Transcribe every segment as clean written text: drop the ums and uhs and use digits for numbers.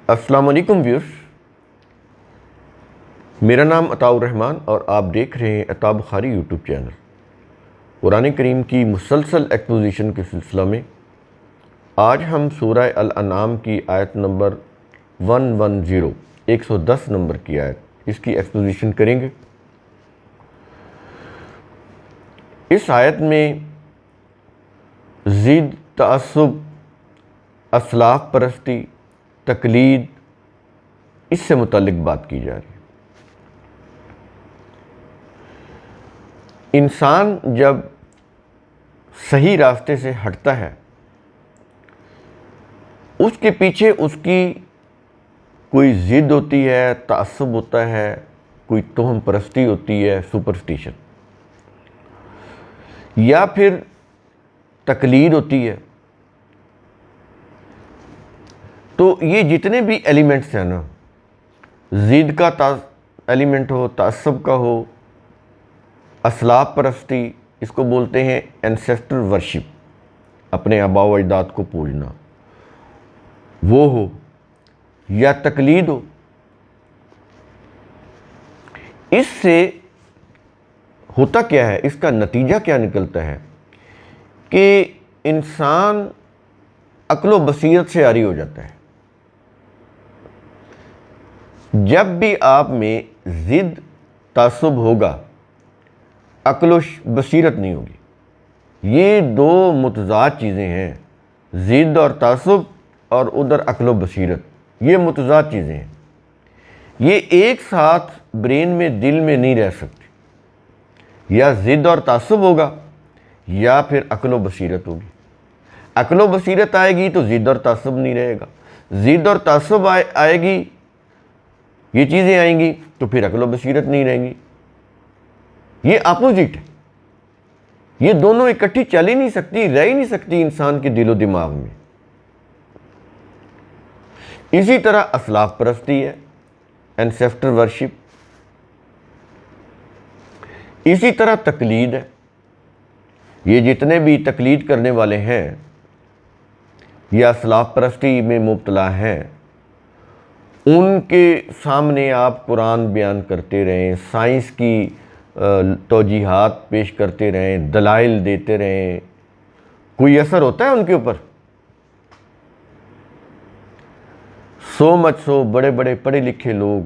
السلام علیکم ویورز، میرا نام عطاء الرحمن اور آپ دیکھ رہے ہیں عطاء بخاری یوٹیوب چینل۔ قرآن کریم کی مسلسل ایکسپوزیشن کے سلسلہ میں آج ہم سورہ الانعام کی آیت نمبر 110 نمبر کی آیت، اس کی ایکسپوزیشن کریں گے۔ اس آیت میں ضد، تعصب، اسلاف پرستی، تقلید، اس سے متعلق بات کی جا رہی ہے۔ انسان جب صحیح راستے سے ہٹتا ہے، اس کے پیچھے اس کی کوئی ضد ہوتی ہے، تعصب ہوتا ہے، کوئی توہم پرستی ہوتی ہے، سپرسٹیشن، یا پھر تقلید ہوتی ہے۔ تو یہ جتنے بھی ایلیمنٹس ہیں نا، ضد کا ایلیمنٹ ہو، تعصب کا ہو، اسلاف پرستی، اس کو بولتے ہیں اینسیسٹر ورشپ، اپنے آباء و اجداد کو پوجنا، وہ ہو، یا تقلید ہو، اس سے ہوتا کیا ہے، اس کا نتیجہ کیا نکلتا ہے کہ انسان عقل و بصیرت سے عاری ہو جاتا ہے۔ جب بھی آپ میں ضد، تعصب ہوگا، عقل و بصیرت نہیں ہوگی۔ یہ دو متضاد چیزیں ہیں، ضد اور تعصب، اور ادھر عقل و بصیرت، یہ متضاد چیزیں ہیں۔ یہ ایک ساتھ برین میں، دل میں نہیں رہ سکتی۔ یا ضد اور تعصب ہوگا، یا پھر عقل و بصیرت ہوگی۔ عقل و بصیرت آئے گی تو ضد اور تعصب نہیں رہے گا، ضد اور تعصب آئے گی، یہ چیزیں آئیں گی تو پھر عقل و بصیرت نہیں رہیں گی۔ یہ اپوزٹ ہے، یہ دونوں اکٹھی چل ہی نہیں سکتی، رہ ہی نہیں سکتی انسان کے دل و دماغ میں۔ اسی طرح اسلاف پرستی ہے، اینسیسٹر ورشپ، اسی طرح تقلید ہے۔ یہ جتنے بھی تقلید کرنے والے ہیں یا اسلاف پرستی میں مبتلا ہیں، ان کے سامنے آپ قرآن بیان کرتے رہیں، سائنس کی توجیحات پیش کرتے رہیں، دلائل دیتے رہیں، کوئی اثر ہوتا ہے ان کے اوپر؟ سو بڑے بڑے پڑھے لکھے لوگ،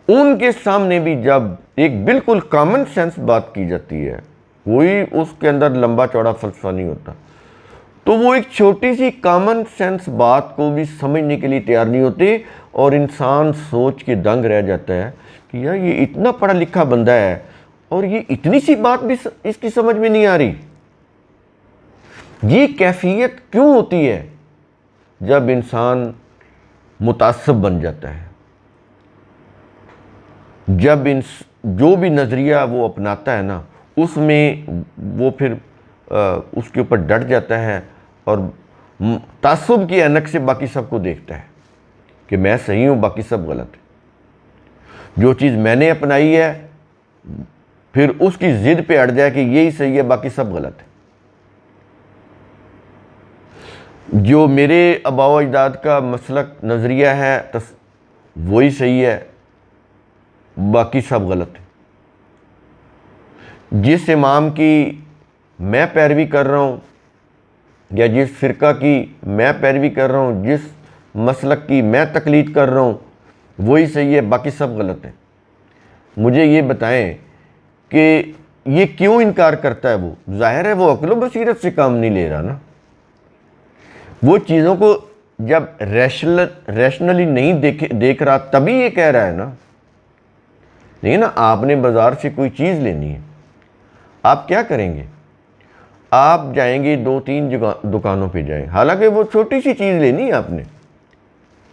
ان کے سامنے بھی جب ایک بالکل کامن سینس بات کی جاتی ہے، کوئی اس کے اندر لمبا چوڑا فلسفہ نہیں ہوتا، تو وہ ایک چھوٹی سی کامن سینس بات کو بھی سمجھنے کے لیے تیار نہیں ہوتے، اور انسان سوچ کے دنگ رہ جاتا ہے کہ یار یہ اتنا پڑھا لکھا بندہ ہے اور یہ اتنی سی بات بھی اس کی سمجھ میں نہیں آ رہی۔ یہ کیفیت کیوں ہوتی ہے؟ جب انسان متعصب بن جاتا ہے، جب جو بھی نظریہ وہ اپناتا ہے نا، اس میں وہ پھر اس کے اوپر ڈٹ جاتا ہے، اور تعصب کی عینک سے باقی سب کو دیکھتا ہے کہ میں صحیح ہوں، باقی سب غلط ہے۔ جو چیز میں نے اپنائی ہے، پھر اس کی ضد پہ اڑ جائے کہ یہی صحیح ہے، باقی سب غلط ہے۔ جو میرے آباء و اجداد کا مسلک نظریہ ہے وہی صحیح ہے، باقی سب غلط ہے۔ جس امام کی میں پیروی کر رہا ہوں، یا جس فرقہ کی میں پیروی کر رہا ہوں، جس مسلک کی میں تقلید کر رہا ہوں، وہی صحیح ہے، باقی سب غلط ہے۔ مجھے یہ بتائیں کہ یہ کیوں انکار کرتا ہے؟ وہ ظاہر ہے وہ عقل و بصیرت سے کام نہیں لے رہا نا۔ وہ چیزوں کو جب ریشنلی نہیں دیکھ رہا، تبھی یہ کہہ رہا ہے نا۔ نہیں نا، آپ نے بازار سے کوئی چیز لینی ہے، آپ کیا کریں گے؟ آپ جائیں گے 2-3 دکانوں پہ جائیں، حالانکہ وہ چھوٹی سی چیز لینی ہے آپ نے،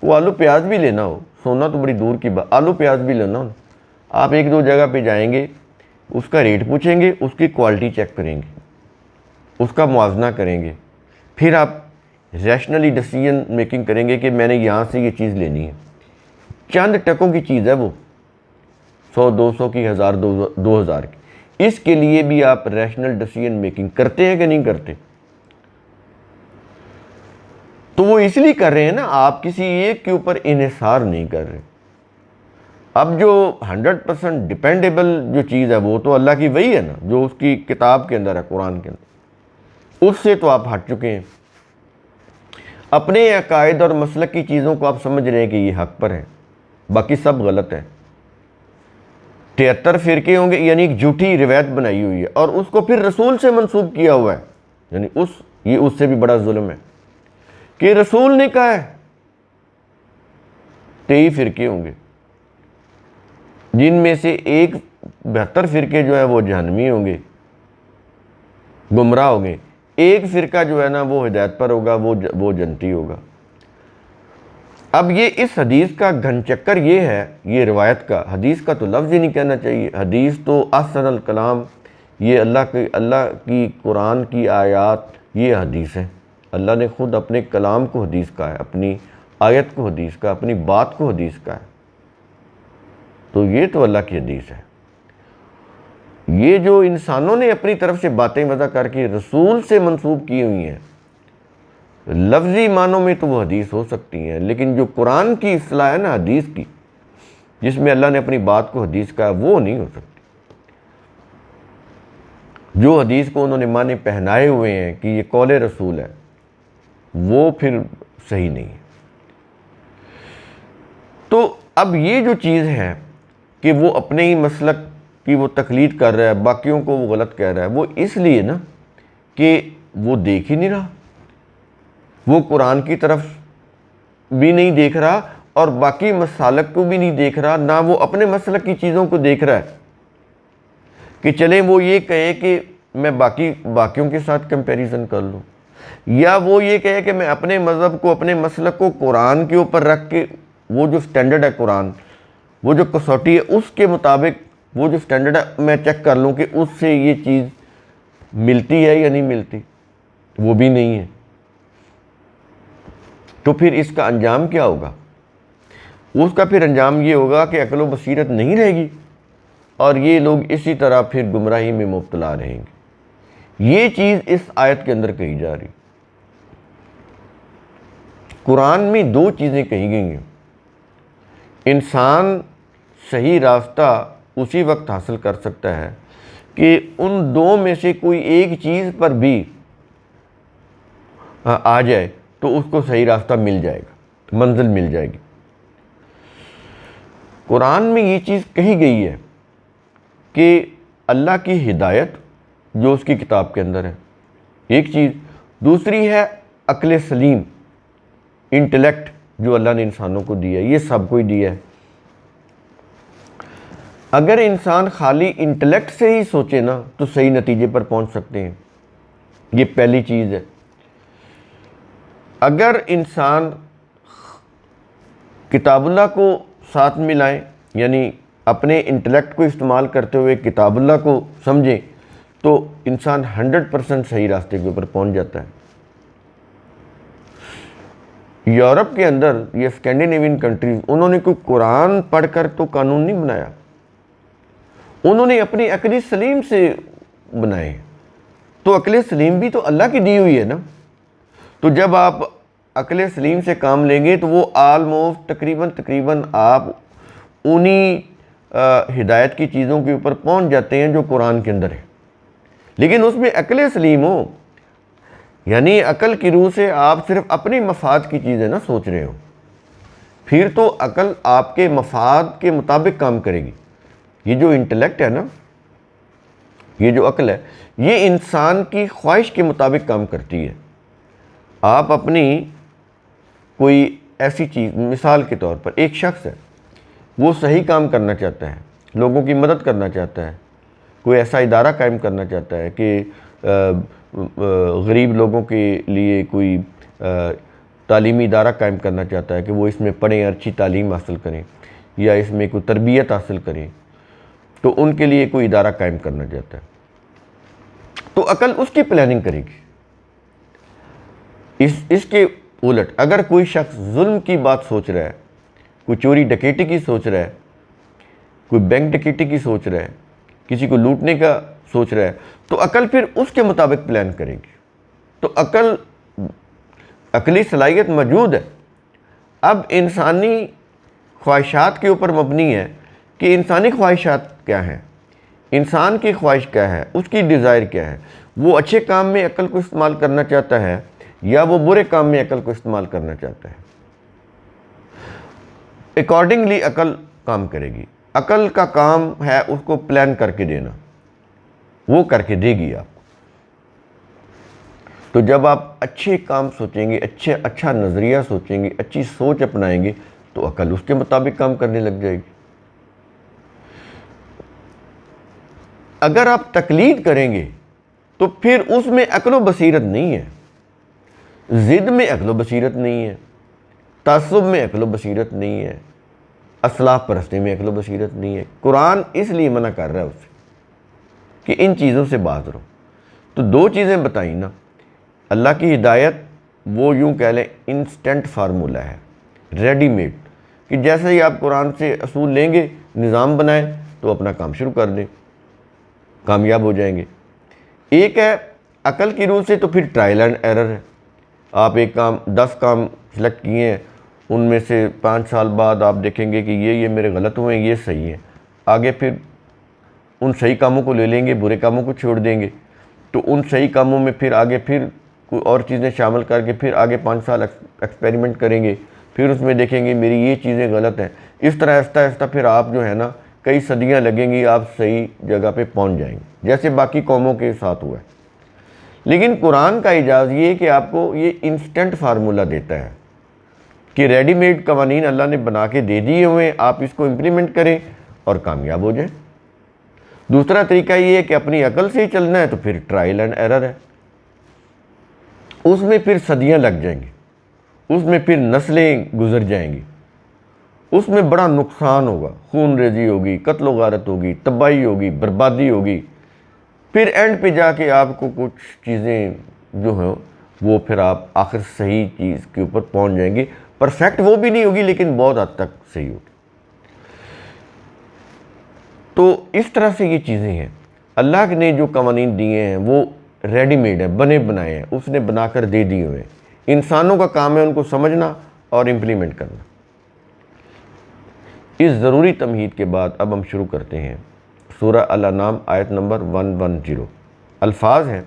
وہ آلو پیاز بھی لینا ہو، سونا تو بڑی دور کی بات، آلو پیاز بھی لینا ہو، آپ 1-2 جگہ پہ جائیں گے، اس کا ریٹ پوچھیں گے، اس کی کوالٹی چیک کریں گے، اس کا موازنہ کریں گے، پھر آپ ریشنلی ڈیسیژن میکنگ کریں گے کہ میں نے یہاں سے یہ چیز لینی ہے۔ چند ٹکوں کی چیز ہے وہ، 100-200 کی، 1000-2000 کی، اس کے لیے بھی آپ ریشنل ڈیسیژن میکنگ کرتے ہیں کہ نہیں کرتے؟ تو وہ اس لیے کر رہے ہیں نا، آپ کسی ایک کے اوپر انحصار نہیں کر رہے۔ اب جو 100% ڈیپینڈیبل جو چیز ہے وہ تو اللہ کی وہی ہے نا، جو اس کی کتاب کے اندر ہے، قرآن کے اندر، اس سے تو آپ ہٹ چکے ہیں۔ اپنے عقائد اور مسلک کی چیزوں کو آپ سمجھ رہے ہیں کہ یہ حق پر ہیں، باقی سب غلط ہے۔ 73 فرقے ہوں گے، یعنی ایک جھوٹی روایت بنائی ہوئی ہے، اور اس کو پھر رسول سے منسوب کیا ہوا ہے، یعنی یہ اس سے بھی بڑا ظلم ہے کہ رسول نے کہا ہے۔ 23 فرقے ہوں گے، جن میں سے 72 فرقے جو ہے وہ جہنمی ہوں گے، گمراہ ہوں گے، ایک فرقہ جو ہے نا وہ ہدایت پر ہوگا، وہ جنتی ہوگا۔ اب یہ اس حدیث کا گھن چکر یہ ہے، یہ روایت کا، حدیث کا تو لفظ ہی نہیں کہنا چاہیے، حدیث تو احسن الکلام، یہ اللہ کی قرآن کی آیات، یہ حدیث ہے۔ اللہ نے خود اپنے کلام کو حدیث کہا ہے، اپنی آیت کو حدیث کہا ہے، اپنی بات کو حدیث کہا ہے، تو یہ تو اللہ کی حدیث ہے۔ یہ جو انسانوں نے اپنی طرف سے باتیں وضع کر کے رسول سے منسوب کی ہوئی ہیں، لفظی معنوں میں تو وہ حدیث ہو سکتی ہیں، لیکن جو قرآن کی اصطلاح ہے نا حدیث کی، جس میں اللہ نے اپنی بات کو حدیث کہا، وہ نہیں ہو سکتی۔ جو حدیث کو انہوں نے معنی پہنائے ہوئے ہیں کہ یہ قول رسول ہے، وہ پھر صحیح نہیں ہے۔ تو اب یہ جو چیز ہے کہ وہ اپنے ہی مسلک کی وہ تقلید کر رہا ہے، باقیوں کو وہ غلط کہہ رہا ہے، وہ اس لیے نا کہ وہ دیکھ ہی نہیں رہا، وہ قرآن کی طرف بھی نہیں دیکھ رہا اور باقی مسالک کو بھی نہیں دیکھ رہا، نہ وہ اپنے مسلک کی چیزوں کو دیکھ رہا ہے کہ چلیں وہ یہ کہے کہ میں باقیوں کے ساتھ کمپیریزن کر لوں، یا وہ یہ کہے کہ میں اپنے مذہب کو، اپنے مسلک کو قرآن کے اوپر رکھ کے، وہ جو سٹینڈرڈ ہے قرآن، وہ جو کسوٹی ہے، اس کے مطابق وہ جو سٹینڈرڈ ہے میں چیک کر لوں کہ اس سے یہ چیز ملتی ہے یا نہیں ملتی، وہ بھی نہیں ہے۔ تو پھر اس کا انجام کیا ہوگا؟ اس کا پھر انجام یہ ہوگا کہ عقل و بصیرت نہیں رہے گی، اور یہ لوگ اسی طرح پھر گمراہی میں مبتلا رہیں گے۔ یہ چیز اس آیت کے اندر کہی جا رہی۔ قرآن میں دو چیزیں کہی گئی ہیں۔ انسان صحیح راستہ اسی وقت حاصل کر سکتا ہے کہ ان دو میں سے کوئی ایک چیز پر بھی آ جائے تو اس کو صحیح راستہ مل جائے گا، منزل مل جائے گی۔ قرآن میں یہ چیز کہی گئی ہے کہ اللہ کی ہدایت جو اس کی کتاب کے اندر ہے، ایک چیز، دوسری ہے عقل سلیم، انٹلیکٹ جو اللہ نے انسانوں کو دیا ہے، یہ سب کو ہی دیا ہے۔ اگر انسان خالی انٹلیکٹ سے ہی سوچے نا تو صحیح نتیجے پر پہنچ سکتے ہیں، یہ پہلی چیز ہے۔ اگر انسان کتاب اللہ کو ساتھ ملائیں، یعنی اپنے انٹلیکٹ کو استعمال کرتے ہوئے کتاب اللہ کو سمجھیں، تو انسان 100% صحیح راستے کے اوپر پہنچ جاتا ہے۔ یورپ کے اندر یہ اسکینڈینیوین کنٹریز، انہوں نے کوئی قرآن پڑھ کر تو قانون نہیں بنایا، انہوں نے اپنی عقل سلیم سے بنائے۔ تو عقل سلیم بھی تو اللہ کی دی ہوئی ہے نا، تو جب آپ عقل سلیم سے کام لیں گے تو وہ آلموسٹ تقریباً آپ انہی ہدایت کی چیزوں کے اوپر پہنچ جاتے ہیں جو قرآن کے اندر ہے، لیکن اس میں عقل سلیم ہو، یعنی عقل کی روح سے آپ صرف اپنے مفاد کی چیزیں نہ سوچ رہے ہو، پھر تو عقل آپ کے مفاد کے مطابق کام کرے گی۔ یہ جو انٹلیکٹ ہے نا، یہ جو عقل ہے، یہ انسان کی خواہش کے مطابق کام کرتی ہے۔ آپ اپنی کوئی ایسی چیز، مثال کے طور پر ایک شخص ہے، وہ صحیح کام کرنا چاہتا ہے، لوگوں کی مدد کرنا چاہتا ہے، کوئی ایسا ادارہ قائم کرنا چاہتا ہے کہ غریب لوگوں کے لیے کوئی تعلیمی ادارہ قائم کرنا چاہتا ہے کہ وہ اس میں پڑھیں، اچھی تعلیم حاصل کریں، یا اس میں کوئی تربیت حاصل کریں، تو ان کے لیے کوئی ادارہ قائم کرنا چاہتا ہے، تو عقل اس کی پلاننگ کرے گی۔ اس کے الٹ اگر کوئی شخص ظلم کی بات سوچ رہا ہے، کوئی چوری ڈکیٹی کی سوچ رہا ہے، کوئی بینک ڈکیٹی کی سوچ رہا ہے، کسی کو لوٹنے کا سوچ رہا ہے، تو عقل پھر اس کے مطابق پلان کرے گی۔ تو عقل عقلی صلاحیت موجود ہے. اب انسانی خواہشات کے اوپر مبنی ہے کہ انسانی خواہشات کیا ہیں, انسان کی خواہش کیا ہے, اس کی ڈیزائر کیا ہے. وہ اچھے کام میں عقل کو استعمال کرنا چاہتا ہے یا وہ برے کام میں عقل کو استعمال کرنا چاہتا ہے. اکارڈنگلی عقل کام کرے گی. عقل کا کام ہے اس کو پلان کر کے دینا, وہ کر کے دے گی آپ کو. تو جب آپ اچھے کام سوچیں گے, اچھا نظریہ سوچیں گے, اچھی سوچ اپنائیں گے, تو عقل اس کے مطابق کام کرنے لگ جائے گی. اگر آپ تقلید کریں گے تو پھر اس میں عقل و بصیرت نہیں ہے, ضد میں عقل و بصیرت نہیں ہے, تعصب میں عقل و بصیرت نہیں ہے, اسلاف پرستی میں عقل و بصیرت نہیں ہے. قرآن اس لیے منع کر رہا ہے اسے کہ ان چیزوں سے باز رہو. تو دو چیزیں بتائیں نا, اللہ کی ہدایت وہ یوں کہہ لیں انسٹنٹ فارمولہ ہے, ریڈی میڈ, کہ جیسے ہی آپ قرآن سے اصول لیں گے, نظام بنائیں تو اپنا کام شروع کر دیں, کامیاب ہو جائیں گے. ایک ہے عقل کی روح سے, تو پھر ٹرائل اینڈ ایرر ہے. آپ ایک کام 10 کام سلیکٹ کیے ہیں, ان میں سے 5 سال بعد آپ دیکھیں گے کہ یہ میرے غلط ہوئے ہیں, یہ صحیح ہیں. آگے پھر ان صحیح کاموں کو لے لیں گے, برے کاموں کو چھوڑ دیں گے. تو ان صحیح کاموں میں پھر آگے پھر کوئی اور چیزیں شامل کر کے پھر آگے 5 سال ایکسپیریمنٹ کریں گے, پھر اس میں دیکھیں گے میری یہ چیزیں غلط ہیں. اس طرح آہستہ آہستہ پھر آپ جو ہے نا, کئی صدیاں لگیں گی, آپ صحیح جگہ پہ پہنچ جائیں گے, جیسے باقی قوموں کے ساتھ ہوا ہے. لیکن قرآن کا اعجاز یہ ہے کہ آپ کو یہ انسٹنٹ فارمولہ دیتا ہے کہ ریڈی میڈ قوانین اللہ نے بنا کے دے دیے ہوئے ہیں, آپ اس کو امپلیمنٹ کریں اور کامیاب ہو جائیں. دوسرا طریقہ یہ ہے کہ اپنی عقل سے ہی چلنا ہے, تو پھر ٹرائل اینڈ ایرر ہے. اس میں پھر صدیاں لگ جائیں گی, اس میں پھر نسلیں گزر جائیں گی, اس میں بڑا نقصان ہوگا, خون ریزی ہوگی, قتل و غارت ہوگی, تباہی ہوگی, بربادی ہوگی. پھر اینڈ پہ جا کے آپ کو کچھ چیزیں جو ہیں وہ پھر آپ آخر صحیح چیز کے اوپر پہنچ جائیں گے. پرفیکٹ وہ بھی نہیں ہوگی, لیکن بہت حد تک صحیح ہوگی. تو اس طرح سے یہ چیزیں ہیں. اللہ نے جو قوانین دیے ہیں وہ ریڈی میڈ ہیں, بنے بنائے ہیں, اس نے بنا کر دے دیے ہوئے ہیں. انسانوں کا کام ہے ان کو سمجھنا اور امپلیمنٹ کرنا. اس ضروری تمہید کے بعد اب ہم شروع کرتے ہیں سورہ الانعام آیت نمبر 110. الفاظ ہیں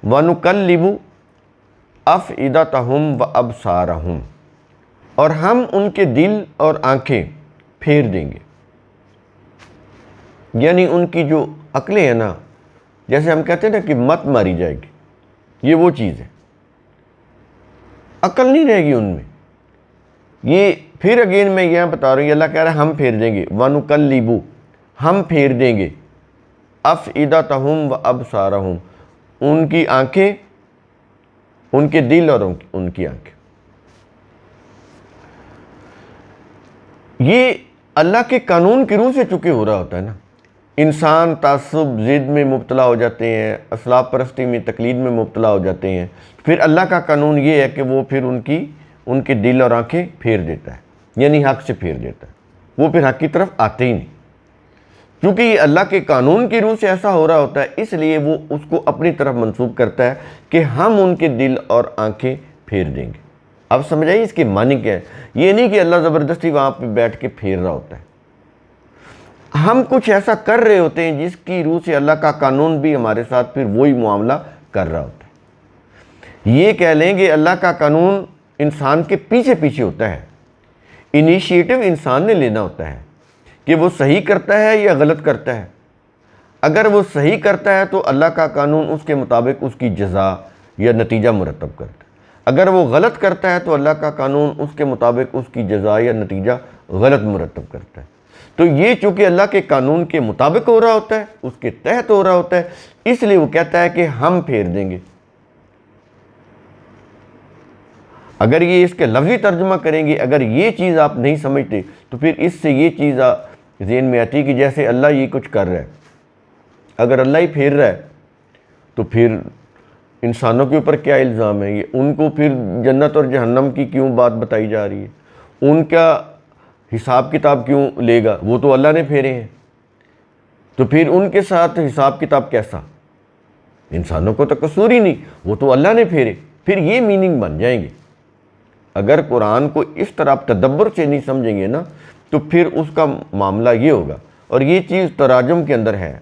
وَنُقَلِّبُ أَفْئِدَتَهُمْ وَأَبْصَارَهُمْ, اور ہم ان کے دل اور آنکھیں پھیر دیں گے. یعنی ان کی جو عقلیں ہیں نا, جیسے ہم کہتے ہیں نا کہ مت ماری جائے گی, یہ وہ چیز ہے. عقل نہیں رہے گی ان میں. یہ پھر اگین میں یہاں بتا رہا ہوں, اللہ کہہ رہا ہے ہم پھیر دیں گے. وَنُقَلِّبُ, ہم پھیر دیں گے. أَفْئِدَتَهُمْ وَأَبْصَارَهُمْ, ان کی آنکھیں, ان کے دل اور ان کی آنکھیں. یہ اللہ کے قانون کی روح سے چکے ہو رہا ہوتا ہے نا. انسان تعصب ضد میں مبتلا ہو جاتے ہیں, اسلاف پرستی میں تقلید میں مبتلا ہو جاتے ہیں. پھر اللہ کا قانون یہ ہے کہ وہ پھر ان کے دل اور آنکھیں پھیر دیتا ہے, یعنی حق سے پھیر دیتا ہے. وہ پھر حق کی طرف آتے ہی نہیں. چونکہ یہ اللہ کے قانون کی روح سے ایسا ہو رہا ہوتا ہے, اس لیے وہ اس کو اپنی طرف منسوب کرتا ہے کہ ہم ان کے دل اور آنکھیں پھیر دیں گے. اب سمجھائیے اس کے معنی کیا ہے. یہ نہیں کہ اللہ زبردستی وہاں پہ بیٹھ کے پھیر رہا ہوتا ہے. ہم کچھ ایسا کر رہے ہوتے ہیں جس کی روح سے اللہ کا قانون بھی ہمارے ساتھ پھر وہی معاملہ کر رہا ہوتا ہے. یہ کہہ لیں کہ اللہ کا قانون انسان کے پیچھے پیچھے ہوتا ہے. انیشیٹو انسان نے لینا ہوتا ہے کہ وہ صحیح کرتا ہے یا غلط کرتا ہے. اگر وہ صحیح کرتا ہے تو اللہ کا قانون اس کے مطابق اس کی جزا یا نتیجہ مرتب کرتا ہے. اگر وہ غلط کرتا ہے تو اللہ کا قانون اس کے مطابق اس کی جزا یا نتیجہ غلط مرتب کرتا ہے. تو یہ چونکہ اللہ کے قانون کے مطابق ہو رہا ہوتا ہے, اس کے تحت ہو رہا ہوتا ہے, اس لیے وہ کہتا ہے کہ ہم پھیر دیں گے. اگر یہ اس کے لفظی ترجمہ کریں گے, اگر یہ چیز آپ نہیں سمجھتے تو پھر اس سے یہ چیز ذہن میں آتی کہ جیسے اللہ یہ کچھ کر رہا ہے. اگر اللہ ہی پھیر رہا ہے تو پھر انسانوں کے اوپر کیا الزام ہے. یہ ان کو پھر جنت اور جہنم کی کیوں بات بتائی جا رہی ہے, ان کا حساب کتاب کیوں لے گا, وہ تو اللہ نے پھیرے ہیں. تو پھر ان کے ساتھ حساب کتاب کیسا؟ انسانوں کو تو قصور ہی نہیں, وہ تو اللہ نے پھیرے. پھر یہ میننگ بن جائیں گے۔ اگر قرآن کو اس طرح آپ تدبر سے نہیں سمجھیں گے نا تو پھر اس کا معاملہ یہ ہوگا، اور یہ چیز تراجم کے اندر ہے،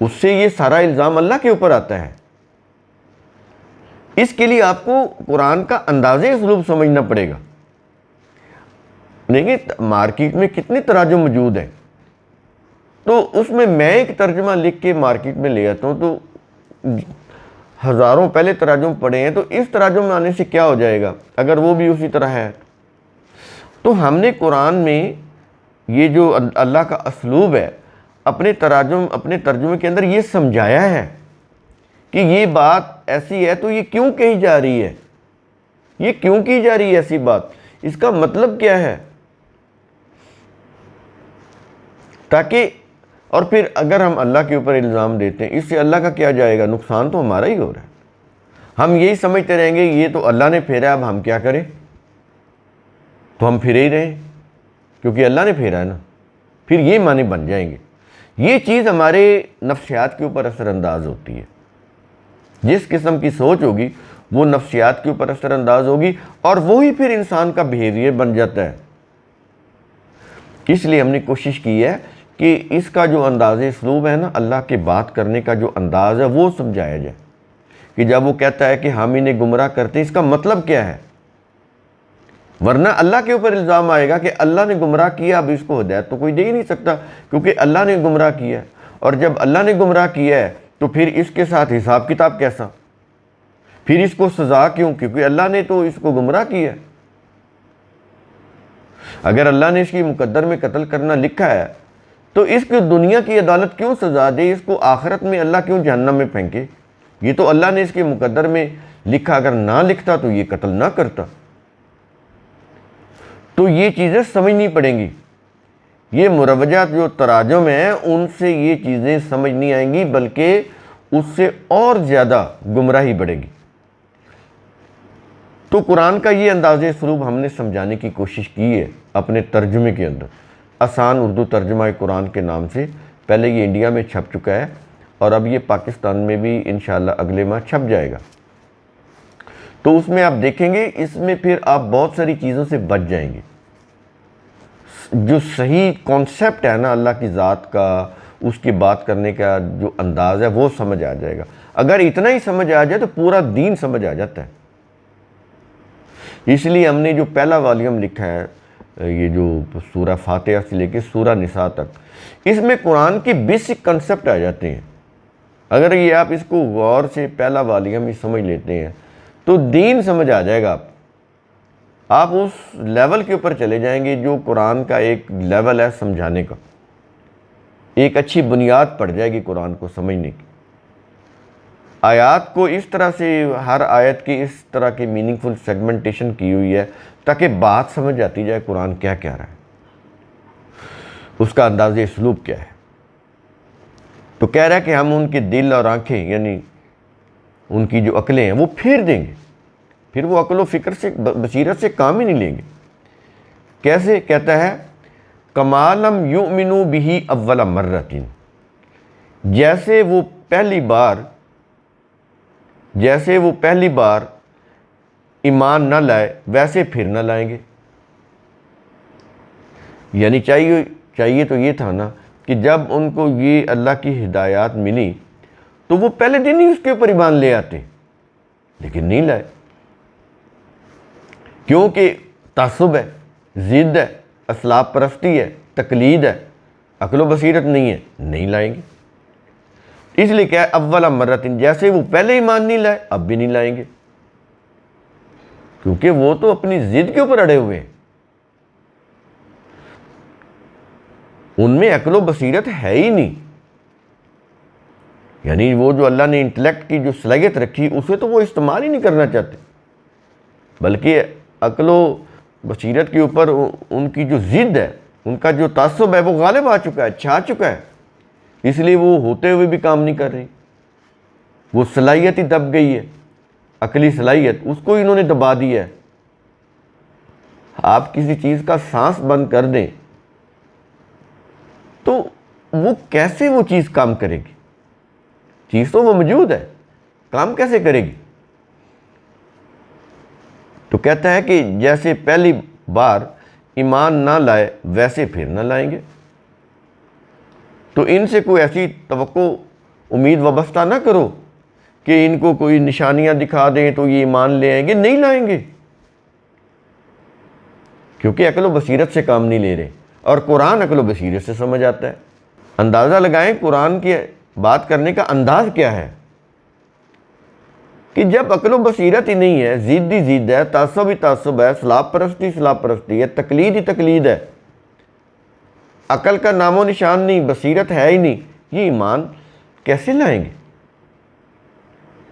اس سے یہ سارا الزام اللہ کے اوپر آتا ہے۔ اس کے لیے آپ کو قرآن کا انداز اسلوب سمجھنا پڑے گا۔ دیکھیں مارکیٹ میں کتنے تراجم موجود ہیں، تو اس میں ایک ترجمہ لکھ کے مارکیٹ میں لے آتا ہوں تو ہزاروں پہلے تراجم پڑے ہیں، تو اس تراجم میں آنے سے کیا ہو جائے گا اگر وہ بھی اسی طرح ہے؟ تو ہم نے قرآن میں یہ جو اللہ کا اسلوب ہے اپنے ترجمے کے اندر یہ سمجھایا ہے کہ یہ بات ایسی ہے تو یہ کیوں کہی جا رہی ہے، یہ کیوں کی جا رہی ہے ایسی بات، اس کا مطلب کیا ہے، تاکہ اور پھر اگر ہم اللہ کے اوپر الزام دیتے ہیں اس سے اللہ کا کیا جائے گا، نقصان تو ہمارا ہی ہو رہا ہے۔ ہم یہی سمجھتے رہیں گے یہ تو اللہ نے پھیرا ہے، اب ہم کیا کریں، تو ہم پھرے ہی رہیں کیونکہ اللہ نے پھیرا ہے نا، پھر یہ معنی بن جائیں گے۔ یہ چیز ہمارے نفسیات کے اوپر اثر انداز ہوتی ہے، جس قسم کی سوچ ہوگی وہ نفسیات کے اوپر اثر انداز ہوگی، اور وہی پھر انسان کا بیہیویئر بن جاتا ہے۔ اس لیے ہم نے کوشش کی ہے کہ اس کا جو انداز اسلوب ہے نا، اللہ کے بات کرنے کا جو انداز ہے وہ سمجھایا جائے، کہ جب وہ کہتا ہے کہ ہم انہیں گمراہ کرتے ہیں اس کا مطلب کیا ہے، ورنہ اللہ کے اوپر الزام آئے گا کہ اللہ نے گمراہ کیا، اب اس کو ہدایت تو کوئی دے ہی نہیں سکتا کیونکہ اللہ نے گمراہ کیا ہے، اور جب اللہ نے گمراہ کیا ہے تو پھر اس کے ساتھ حساب کتاب کیسا، پھر اس کو سزا کیوں، کیونکہ اللہ نے تو اس کو گمراہ کیا ہے۔ اگر اللہ نے اس کی مقدر میں قتل کرنا لکھا ہے تو اس کی دنیا کی عدالت کیوں سزا دے، اس کو آخرت میں اللہ کیوں جہنم میں پھینکے، یہ تو اللہ نے اس کے مقدر میں لکھا، اگر نہ لکھتا تو یہ قتل نہ کرتا۔ تو یہ چیزیں سمجھنی پڑیں گی، یہ مروجات جو تراجم ہیں ان سے یہ چیزیں سمجھ نہیں آئیں گی، بلکہ اس سے اور زیادہ گمراہی بڑھے گی۔ تو قرآن کا یہ انداز اسلوب ہم نے سمجھانے کی کوشش کی ہے اپنے ترجمے کے اندر، آسان اردو ترجمہ قرآن کے نام سے۔ پہلے یہ انڈیا میں چھپ چکا ہے اور اب یہ پاکستان میں بھی انشاءاللہ اگلے ماہ چھپ جائے گا۔ تو اس میں آپ دیکھیں گے، اس میں پھر آپ بہت ساری چیزوں سے بچ جائیں گے۔ جو صحیح کانسیپٹ ہے نا اللہ کی ذات کا، اس کی بات کرنے کا جو انداز ہے وہ سمجھ آ جائے گا۔ اگر اتنا ہی سمجھ آ جائے تو پورا دین سمجھ آ جاتا ہے۔ اس لیے ہم نے جو پہلا والیوم لکھا ہے، یہ جو سورہ فاتحہ سے لے کے سورہ نساء تک، اس میں قرآن کی بیسک کنسپٹ آ جاتے ہیں۔ اگر یہ آپ اس کو غور سے پہلا والیوم ہی سمجھ لیتے ہیں تو دین سمجھ آ جائے گا۔ آپ اس لیول کے اوپر چلے جائیں گے جو قرآن کا ایک لیول ہے سمجھانے کا، ایک اچھی بنیاد پڑ جائے گی قرآن کو سمجھنے کی۔ آیات کو اس طرح سے، ہر آیت کی اس طرح کی میننگ فل سیگمنٹیشن کی ہوئی ہے تاکہ بات سمجھ آتی جائے قرآن کیا کہہ رہا ہے، اس کا انداز اسلوب کیا ہے۔ تو کہہ رہا ہے کہ ہم ان کے دل اور آنکھیں، یعنی ان کی جو عقلیں ہیں وہ پھیر دیں گے، پھر وہ عقل و فکر سے، بصیرت سے کام ہی نہیں لیں گے۔ کیسے؟ کہتا ہے کما لم یؤمنوا بہ اول مرۃ، جیسے وہ پہلی بار ایمان نہ لائے ویسے پھر نہ لائیں گے۔ یعنی چاہیے تو یہ تھا نا کہ جب ان کو یہ اللہ کی ہدایات ملی تو وہ پہلے دن ہی اس کے اوپر ایمان لے آتے، لیکن نہیں لائے، کیونکہ تعصب ہے، ضد ہے، اسلاف پرستی ہے، تقلید ہے، عقل و بصیرت نہیں ہے، نہیں لائیں گے۔ اس لیے کیا ہے اول مرۃ، جیسے وہ پہلے ایمان نہیں لائے اب بھی نہیں لائیں گے، کیونکہ وہ تو اپنی ضد کے اوپر اڑے ہوئے ہیں، ان میں عقل و بصیرت ہے ہی نہیں۔ یعنی وہ جو اللہ نے انٹلیکٹ کی جو صلاحیت رکھی اسے تو وہ استعمال ہی نہیں کرنا چاہتے، بلکہ عقل و بصیرت کے اوپر ان کی جو ضد ہے، ان کا جو تعصب ہے وہ غالب آ چکا ہے، چھا چکا ہے، اس لیے وہ ہوتے ہوئے بھی کام نہیں کر رہی، وہ صلاحیت ہی دب گئی ہے، عقلی صلاحیت اس کو انہوں نے دبا دیا ہے۔ آپ کسی چیز کا سانس بند کر دیں تو وہ کیسے وہ چیز کام کرے گی؟ چیز تو وہ موجود ہے، کام کیسے کرے گی؟ تو کہتا ہے کہ جیسے پہلی بار ایمان نہ لائے ویسے پھر نہ لائیں گے۔ تو ان سے کوئی ایسی توقع امید وابستہ نہ کرو کہ ان کو کوئی نشانیاں دکھا دیں تو یہ ایمان لے آئیں گے، نہیں لائیں گے، کیونکہ عقل و بصیرت سے کام نہیں لے رہے، اور قرآن عقل و بصیرت سے سمجھ آتا ہے۔ اندازہ لگائیں قرآن کی بات کرنے کا انداز کیا ہے، کہ جب عقل و بصیرت ہی نہیں ہے، ضد ہی ضد ہے، تعصب ہی تعصب ہے، اسلام پرستی اسلام پرستی ہے، تقلید ہی تقلید ہے، عقل کا نام و نشان نہیں، بصیرت ہے ہی نہیں، یہ ایمان کیسے لائیں گے؟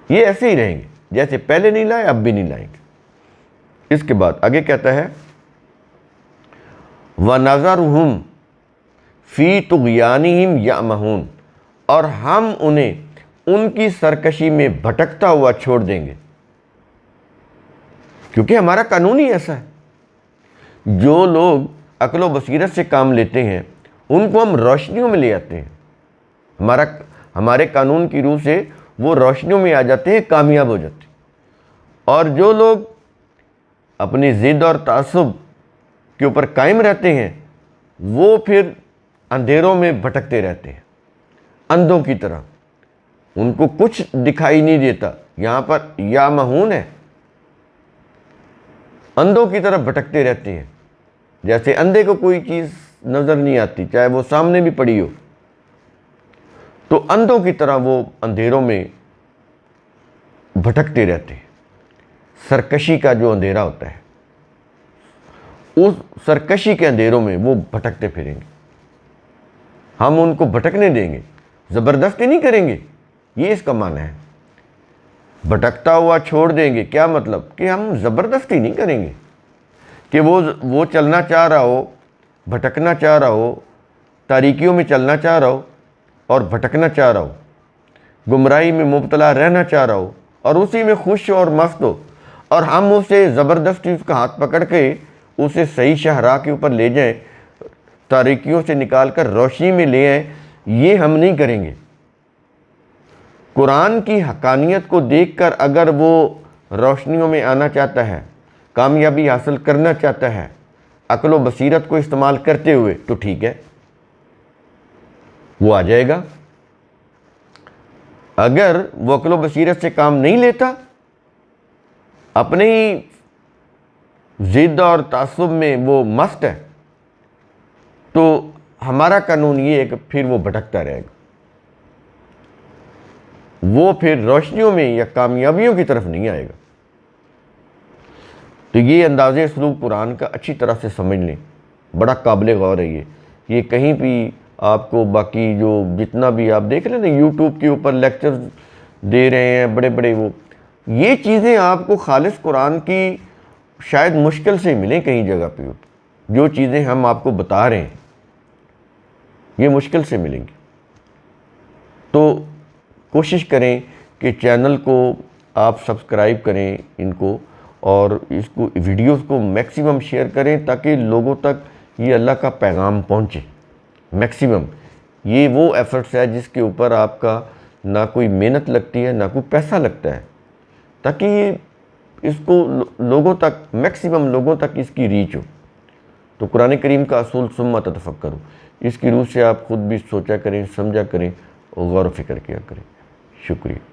یہ ایسے ہی رہیں گے جیسے پہلے نہیں لائے، اب بھی نہیں لائیں گے۔ اس کے بعد آگے کہتا ہے وَنَذَرُهُمْ فِي طُغْيَانِهِمْ يَعْمَهُونَ، اور ہم انہیں ان کی سرکشی میں بھٹکتا ہوا چھوڑ دیں گے، کیونکہ ہمارا قانون ہی ایسا ہے۔ جو لوگ عقل و بصیرت سے کام لیتے ہیں ان کو ہم روشنیوں میں لے آتے ہیں، ہمارے قانون کی روح سے وہ روشنیوں میں آ جاتے ہیں، کامیاب ہو جاتے ہیں۔ اور جو لوگ اپنی ضد اور تعصب کے اوپر قائم رہتے ہیں وہ پھر اندھیروں میں بھٹکتے رہتے ہیں، اندھوں کی طرح، ان کو کچھ دکھائی نہیں دیتا۔ یہاں پر یا مہون ہے، اندھوں کی طرح بھٹکتے رہتے ہیں، جیسے اندھے کو کوئی چیز نظر نہیں آتی چاہے وہ سامنے بھی پڑی ہو، تو اندھوں کی طرح وہ اندھیروں میں بھٹکتے رہتے ہیں۔ سرکشی کا جو اندھیرا ہوتا ہے، اس سرکشی کے اندھیروں میں وہ بھٹکتے پھریں گے، ہم ان کو بھٹکنے دیں گے، زبردستی نہیں کریں گے، یہ اس کا معنی ہے۔ بھٹکتا ہوا چھوڑ دیں گے، کیا مطلب؟ کہ ہم زبردستی نہیں کریں گے کہ وہ چلنا چاہ رہا ہو، بھٹکنا چاہ رہا ہو، تاریکیوں میں چلنا چاہ رہا ہو اور بھٹکنا چاہ رہا ہو، گمراہی میں مبتلا رہنا چاہ رہا ہو اور اسی میں خوش اور مست ہو، اور ہم اسے زبردستی اس کا ہاتھ پکڑ کے اسے صحیح شاہراہ کے اوپر لے جائیں، تاریکیوں سے نکال کر روشنی میں لے آئیں، یہ ہم نہیں کریں گے۔ قرآن کی حقانیت کو دیکھ کر اگر وہ روشنیوں میں آنا چاہتا ہے، کامیابی حاصل کرنا چاہتا ہے عقل و بصیرت کو استعمال کرتے ہوئے، تو ٹھیک ہے، وہ آ جائے گا۔ اگر وہ عقل و بصیرت سے کام نہیں لیتا، اپنے ہی ضد اور تعصب میں وہ مست ہے، تو ہمارا قانون یہ ہے کہ پھر وہ بھٹکتا رہے گا، وہ پھر روشنیوں میں یا کامیابیوں کی طرف نہیں آئے گا۔ تو یہ انداز اسلوب قرآن کا اچھی طرح سے سمجھ لیں، بڑا قابل غور ہے یہ کہیں بھی آپ کو، باقی جو جتنا بھی آپ دیکھ لیں نا یوٹیوب کے اوپر لیکچر دے رہے ہیں بڑے بڑے، وہ یہ چیزیں آپ کو خالص قرآن کی شاید مشکل سے ملیں کہیں جگہ پہ، جو چیزیں ہم آپ کو بتا رہے ہیں یہ مشکل سے ملیں گی۔ تو کوشش کریں کہ چینل کو آپ سبسکرائب کریں ان کو، اور اس کو ویڈیوز کو میکسیمم شیئر کریں تاکہ لوگوں تک یہ اللہ کا پیغام پہنچے میکسیمم۔ یہ وہ ایفرٹس ہے جس کے اوپر آپ کا نہ کوئی محنت لگتی ہے نہ کوئی پیسہ لگتا ہے، تاکہ یہ اس کو لوگوں تک، میکسیمم لوگوں تک اس کی ریچ ہو۔ تو قرآن کریم کا اصول ثم تتفکروا، اس کی روح سے آپ خود بھی سوچا کریں، سمجھا کریں اور غور و فکر کیا کریں۔ شکریہ۔